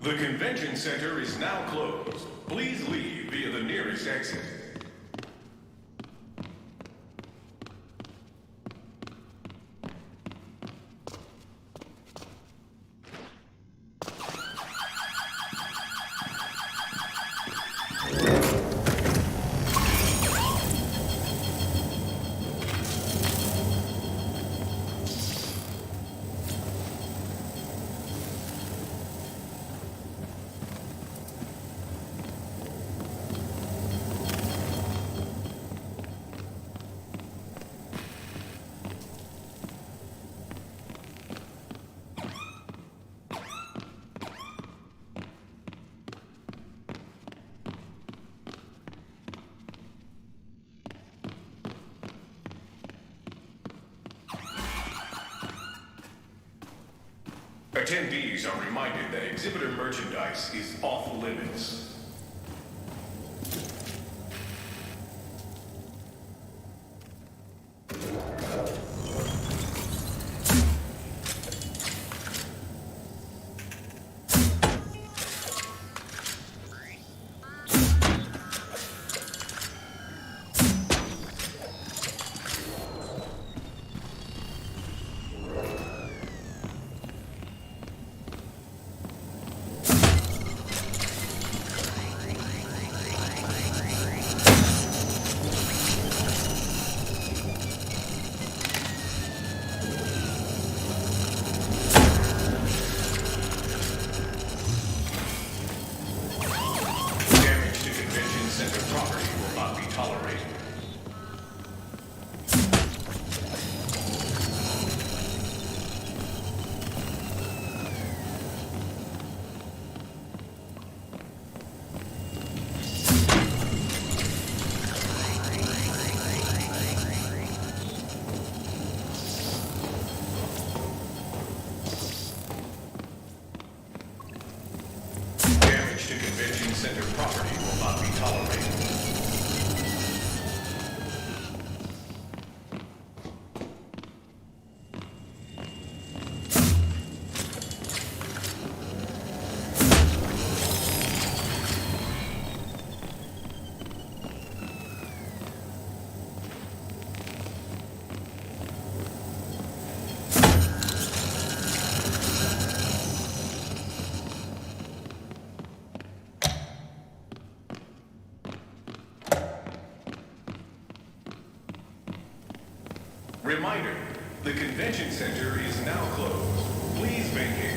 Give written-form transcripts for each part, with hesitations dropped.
The convention center is now closed. Please leave via the nearest exit. Attendees are reminded that exhibitor merchandise is off limits. Center property will not be tolerated. Reminder, the convention center is now closed. Please vacate.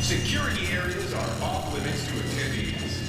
Security areas are off limits to attendees.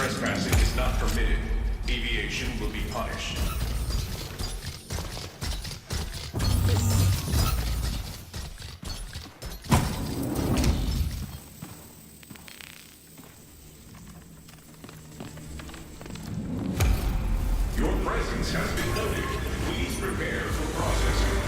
Trespassing is not permitted. Deviation will be punished. Your presence has been noted. Please prepare for processing.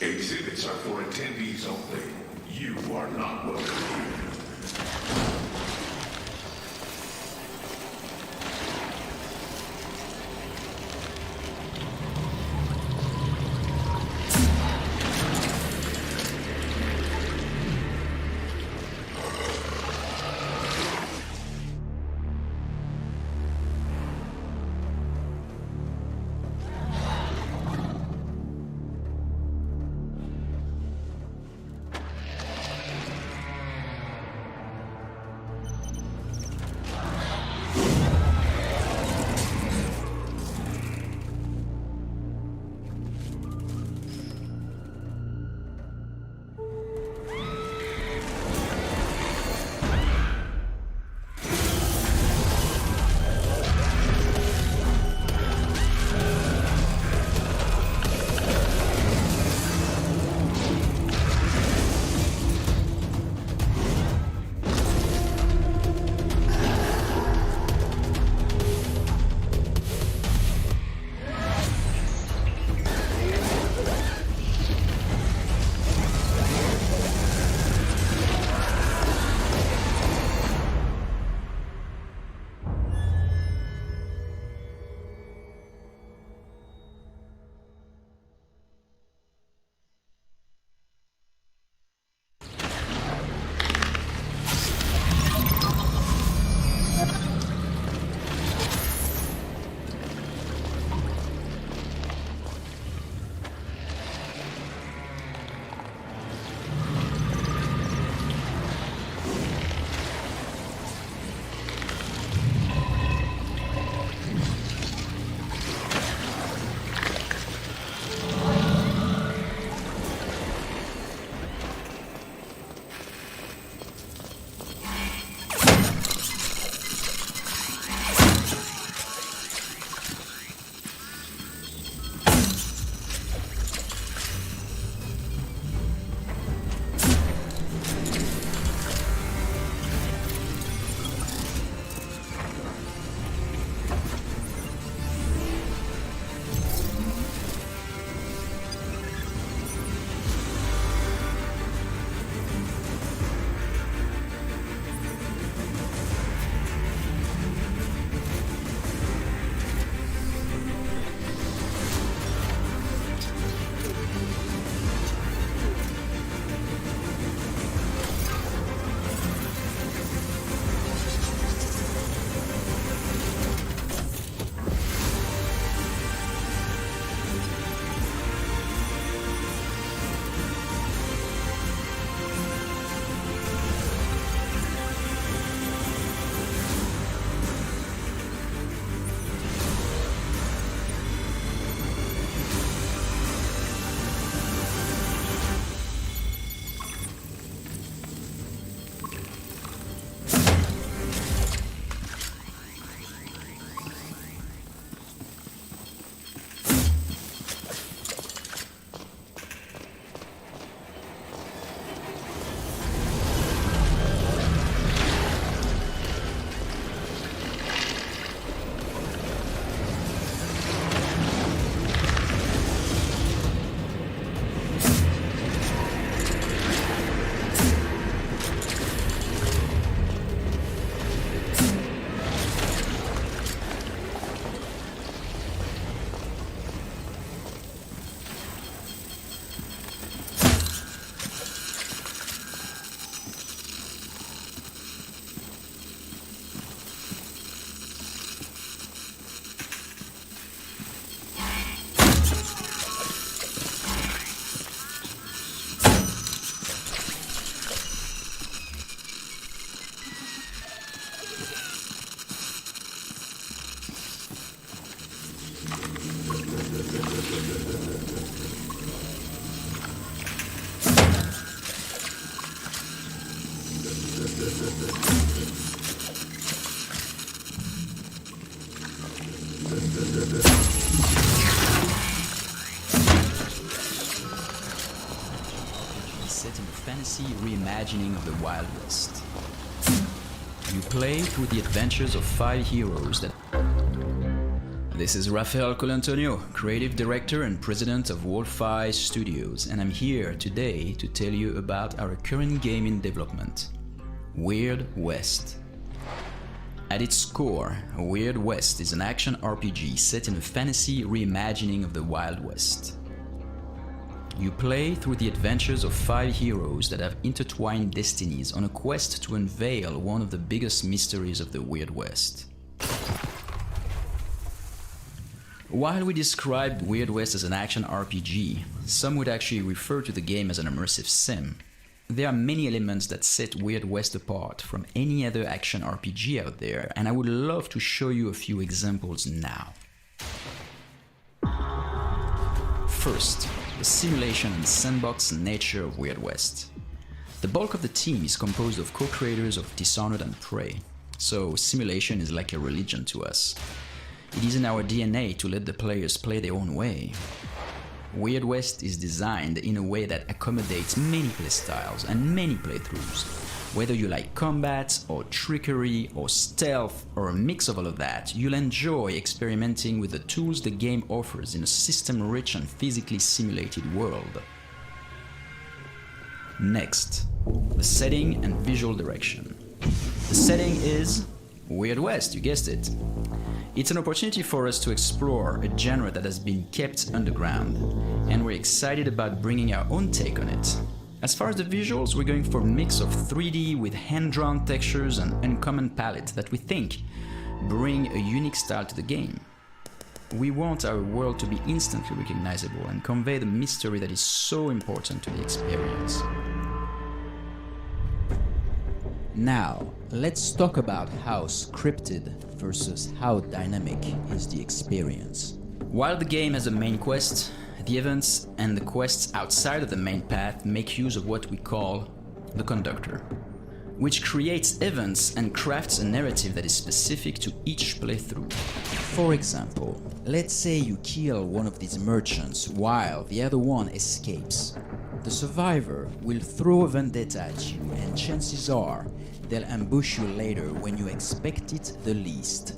Exhibits are for attendees only. You are not welcome here. fantasy reimagining of the Wild West. You play through the adventures of 5 heroes that... This is Rafael Colantonio, creative director and president of Wolf-Eye Studios, and I'm here today to tell you about our current game in development, Weird West. At its core, Weird West is an action RPG set in a fantasy reimagining of the Wild West. You play through the adventures of 5 heroes that have intertwined destinies on a quest to unveil one of the biggest mysteries of the Weird West. While we describe Weird West as an action RPG, some would actually refer to the game as an immersive sim. There are many elements that set Weird West apart from any other action RPG out there, and I would love to show you a few examples now. First, the simulation and sandbox nature of Weird West. The bulk of the team is composed of co-creators of Dishonored and Prey, so simulation is like a religion to us. It is in our DNA to let the players play their own way. Weird West is designed in a way that accommodates many playstyles and many playthroughs. Whether you like combat, or trickery, or stealth, or a mix of all of that, you'll enjoy experimenting with the tools the game offers in a system-rich and physically simulated world. Next, the setting and visual direction. The setting is Weird West, you guessed it. It's an opportunity for us to explore a genre that has been kept underground, and we're excited about bringing our own take on it. As far as the visuals, we're going for a mix of 3D with hand-drawn textures and uncommon palette that we think bring a unique style to the game. We want our world to be instantly recognizable and convey the mystery that is so important to the experience. Now, let's talk about how scripted versus how dynamic is the experience. While the game has a main quest, the events and the quests outside of the main path make use of what we call the conductor, which creates events and crafts a narrative that is specific to each playthrough. For example, let's say you kill one of these merchants while the other one escapes. The survivor will throw a vendetta at you, and chances are they'll ambush you later when you expect it the least.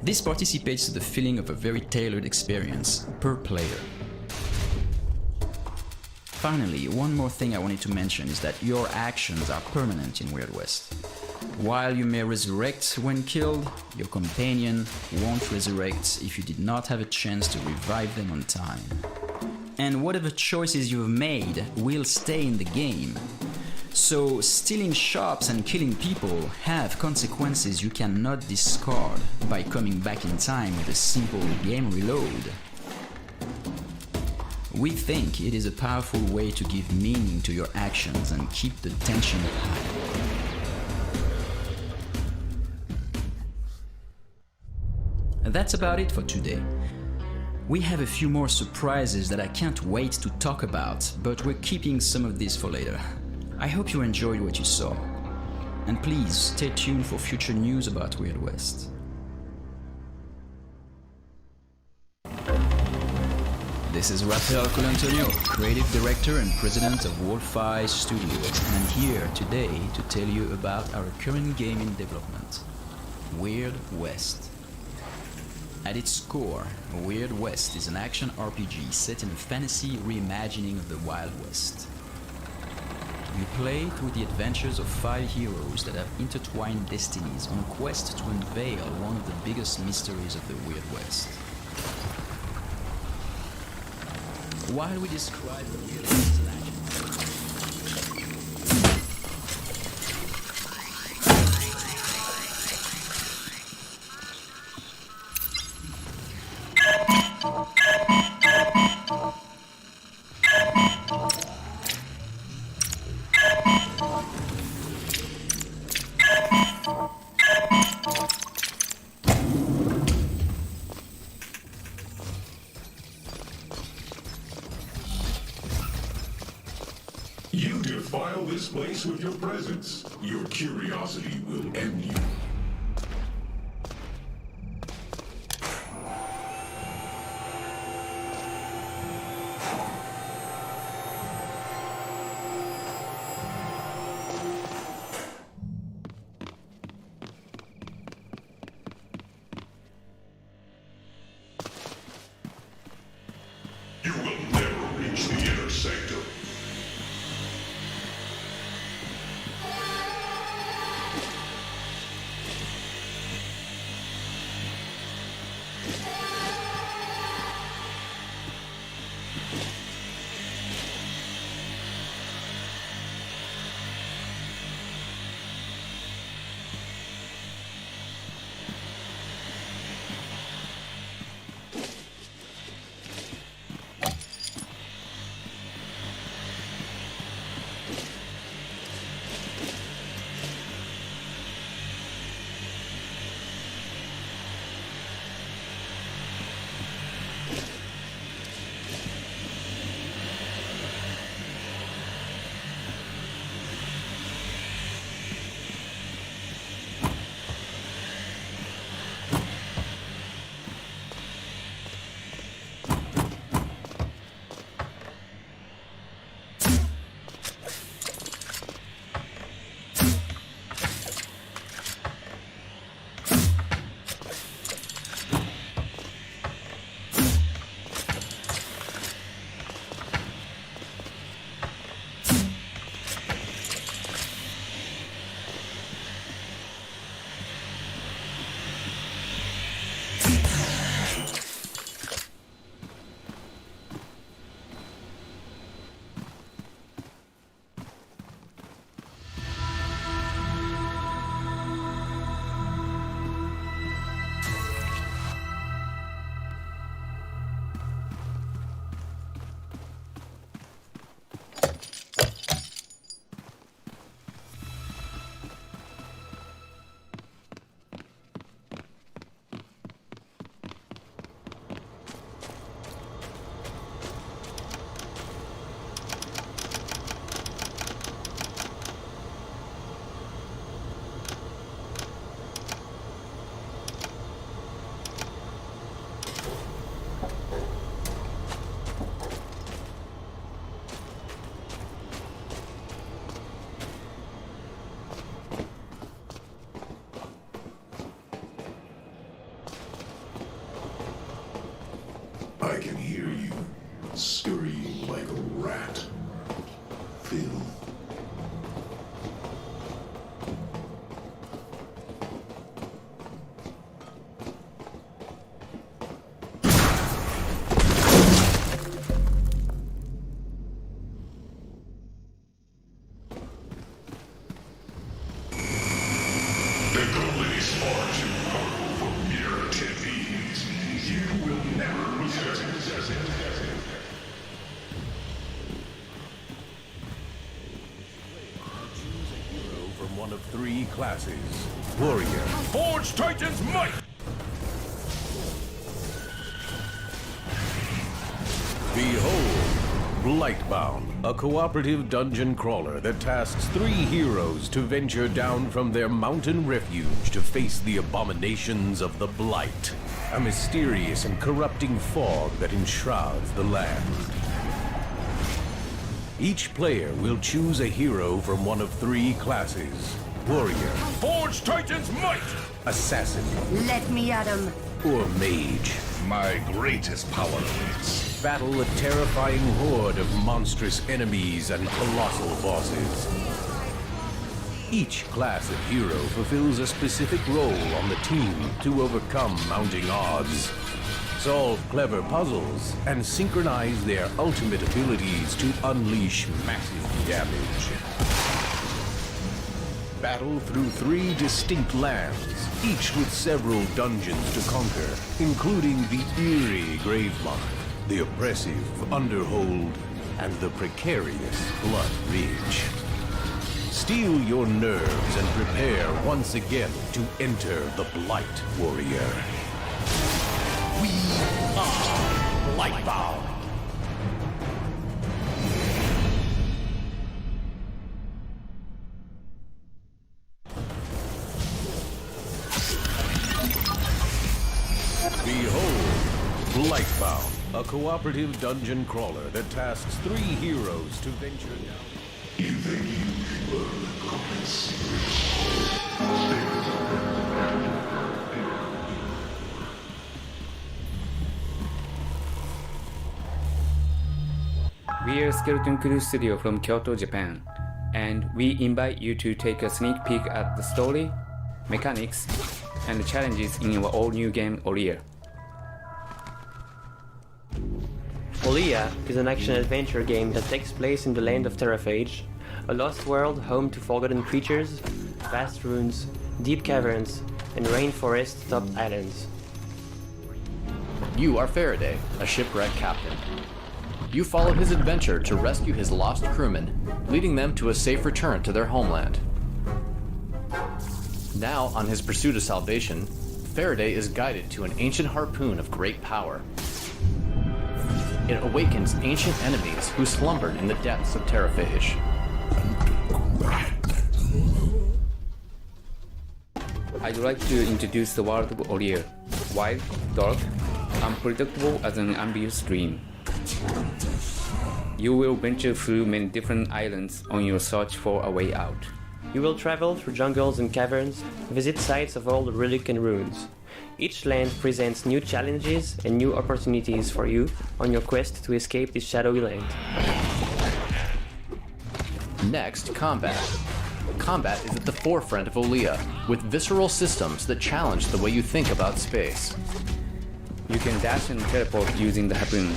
This participates to the feeling of a very tailored experience per player. Finally, one more thing I wanted to mention is that your actions are permanent in Weird West. While you may resurrect when killed, your companion won't resurrect if you did not have a chance to revive them on time. And whatever choices you've made will stay in the game. So stealing shops and killing people have consequences you cannot discard by coming back in time with a simple game reload. We think it is a powerful way to give meaning to your actions and keep the tension high. That's about it for today. We have a few more surprises that I can't wait to talk about, but we're keeping some of this for later. I hope you enjoyed what you saw, and please stay tuned for future news about Weird West. This is Rafael Colantonio, creative director and president of Wolf-Eye Studios, and I'm here today to tell you about our current game in development, Weird West. At its core, Weird West is an action RPG set in a fantasy reimagining of the Wild West. You play through the adventures of 5 heroes that have intertwined destinies on a quest to unveil one of the biggest mysteries of the Weird West. While we describe the Weird West as an action, You defile this place with your presence. Your curiosity will end you. I can hear you, scurrying like a rat. Phil. The gauntlet is far too powerful for mere attendees. You will never possess it. Choose a hero from one of three classes. Warrior. Forge Titan's might! Behold, Blightbound, a cooperative dungeon crawler that tasks three heroes to venture down from their mountain refuge to face the abominations of the Blight, a mysterious and corrupting fog that enshrouds the land. Each player will choose a hero from one of three classes. Warrior. Forge Titan's might! Assassin. Let me at him. Or mage. My greatest power awaits. Battle a terrifying horde of monstrous enemies and colossal bosses. Each class of hero fulfills a specific role on the team to overcome mounting odds, solve clever puzzles, and synchronize their ultimate abilities to unleash massive damage. Battle through three distinct lands, each with several dungeons to conquer, including the eerie Gravemark, the oppressive Underhold, and the precarious Blood Ridge. Steel your nerves and prepare once again to enter the Blight, Warrior. We are Blightbound. Behold, Blightbound, a cooperative dungeon crawler that tasks three heroes to venture down. You think you can learn the common secrets? We are Skeleton Crew Studio from Kyoto, Japan, and we invite you to take a sneak peek at the story, mechanics, and the challenges in our all-new game, Olia. Olia is an action-adventure game that takes place in the land of Terraphage, a lost world home to forgotten creatures, vast ruins, deep caverns, and rainforest-topped islands. You are Faraday, a shipwreck captain. You follow his adventure to rescue his lost crewmen, leading them to a safe return to their homeland. Now, on his pursuit of salvation, Faraday is guided to an ancient harpoon of great power. It awakens ancient enemies who slumbered in the depths of Terraphage. I'd like to introduce the world of Olia, wild, dark, unpredictable as an ambient dream. You will venture through many different islands on your search for a way out. You will travel through jungles and caverns, visit sites of old relic and ruins. Each land presents new challenges and new opportunities for you on your quest to escape this shadowy land. Next, combat. Combat is at the forefront of Olia, with visceral systems that challenge the way you think about space. You can dash and teleport using the harpoon,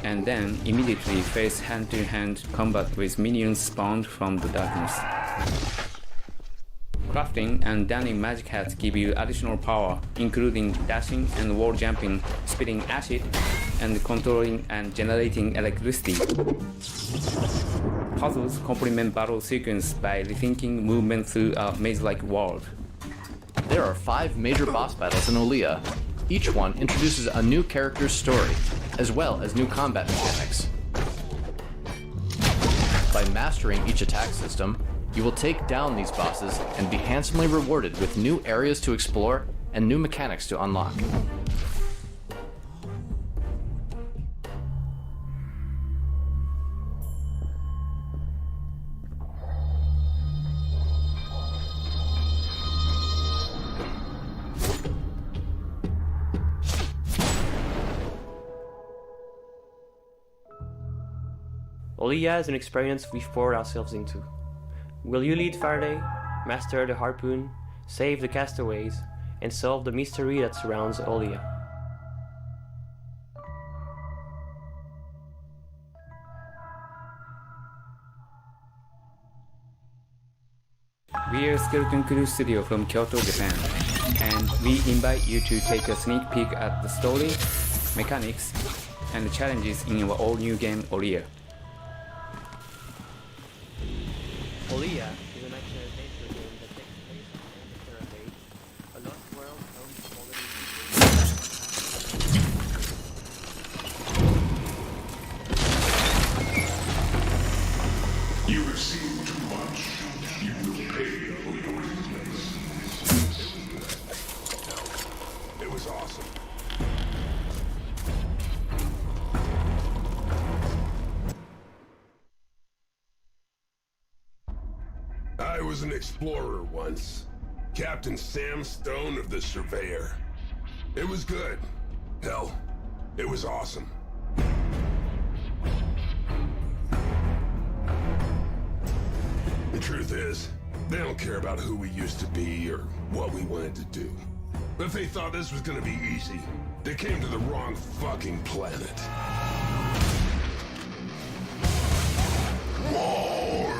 and then immediately face hand-to-hand combat with minions spawned from the darkness. Crafting and donning magic hats give you additional power, including dashing and wall jumping, spitting acid, and controlling and generating electricity. Puzzles complement battle sequence by rethinking movement through a maze-like world. There are 5 major boss battles in Olia. Each one introduces a new character's story, as well as new combat mechanics. By mastering each attack system, you will take down these bosses and be handsomely rewarded with new areas to explore and new mechanics to unlock. Olia is an experience we've poured ourselves into. Will you lead Faraday, master the harpoon, save the castaways, and solve the mystery that surrounds Olia? We are Skeleton Crew Studio from Kyoto, Japan, and we invite you to take a sneak peek at the story, mechanics, and the challenges in our all-new game Olia. Olia is an action-adventure game that takes place on the Terra Page, a lost world home to forgotten You have seen too much. You will pay for your ignorance. It was awesome. I was an explorer once. Captain Sam Stone of the Surveyor. It was good. Hell, it was awesome. The truth is, they don't care about who we used to be or what we wanted to do. But if they thought this was gonna be easy, they came to the wrong fucking planet. War!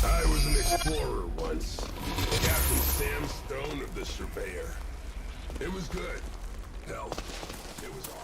I was an explorer once. Captain Sam Stone of the Surveyor. It was good. Hell, it was awesome.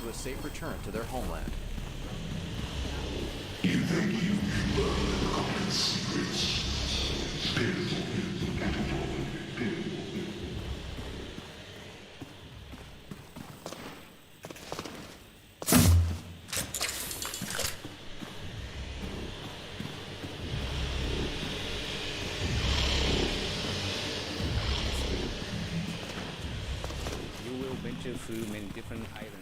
to a safe return to their homeland. You think you learned the common secrets? You will venture through many different islands.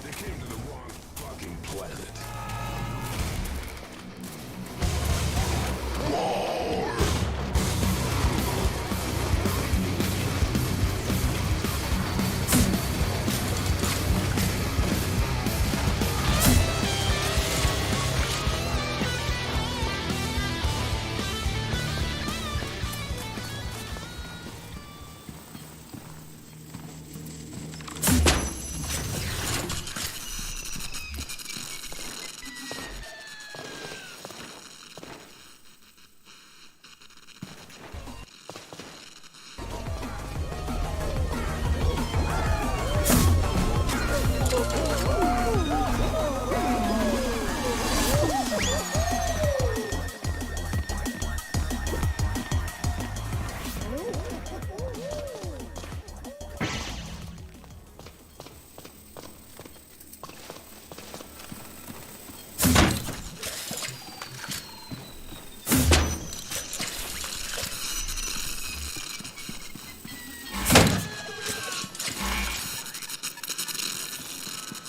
They came to the wrong fucking planet.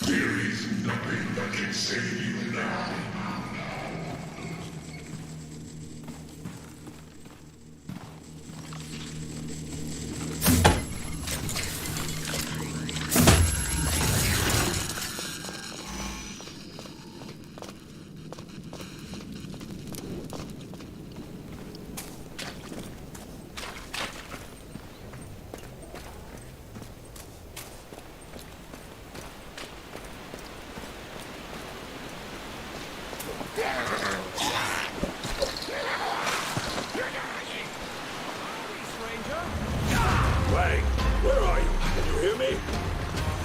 There is nothing that can save you now. Wang, where are you? Can you hear me?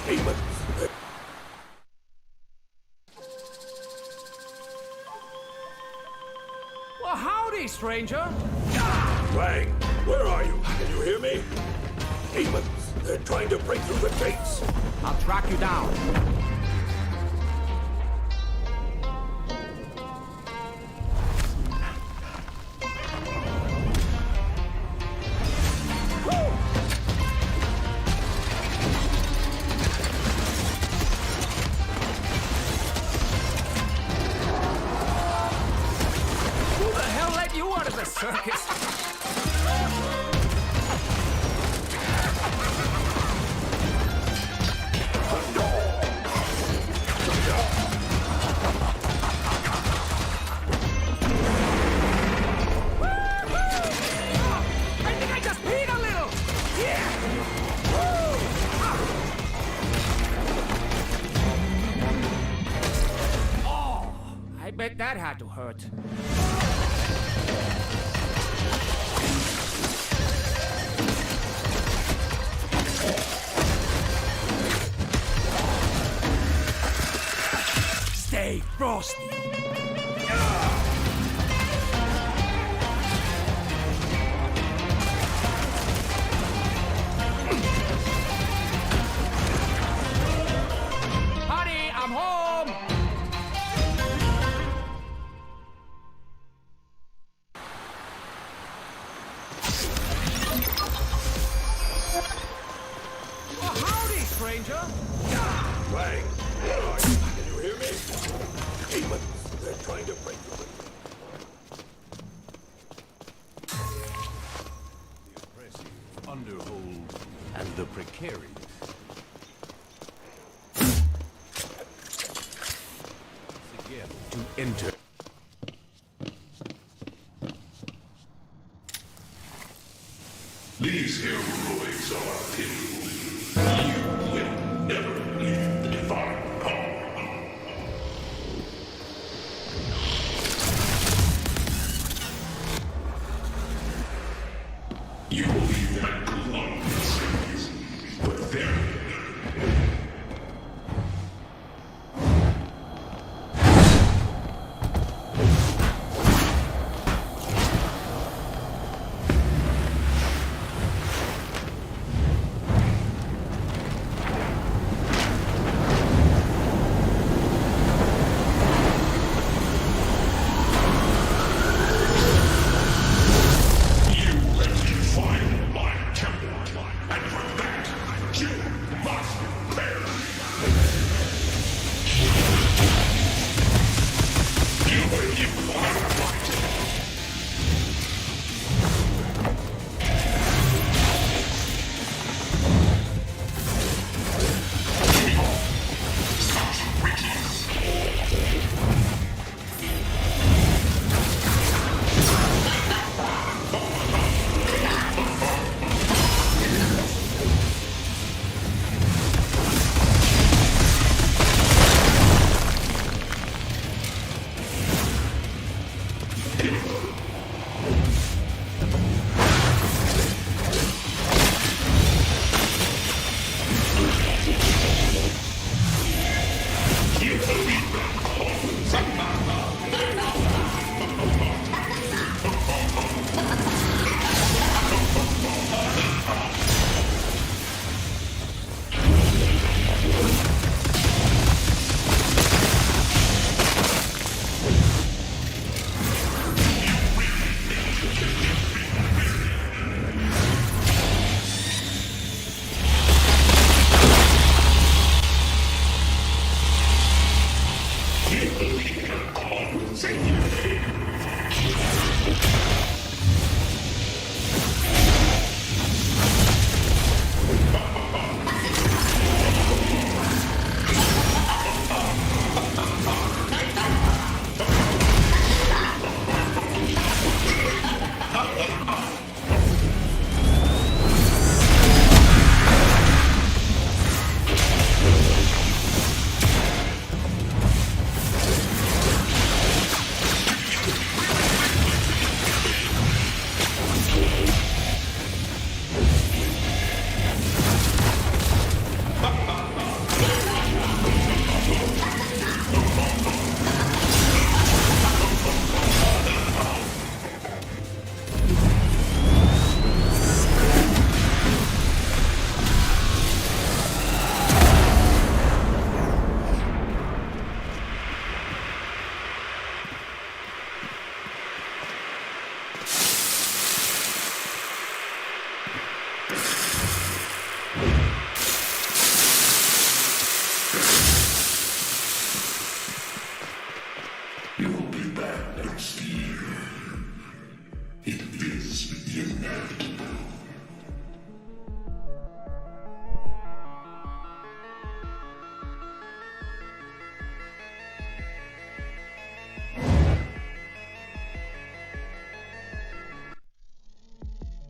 Demons. Well, howdy, stranger. Wang, where are you? Can you hear me? Demons. They're trying to break through the gates. I'll track you down. Who the hell let you out of the circus? I think I just peed a little. Yeah. Oh, I bet that had to hurt. Stay frosty. Honey, I'm home. Well, howdy, stranger. Wang, where are you? Can you hear me? Demons. They're trying to break through The oppressive, underhold, and the precarious. Once again, to enter. These heroics are pitiful. You will never leave the divine power. You When you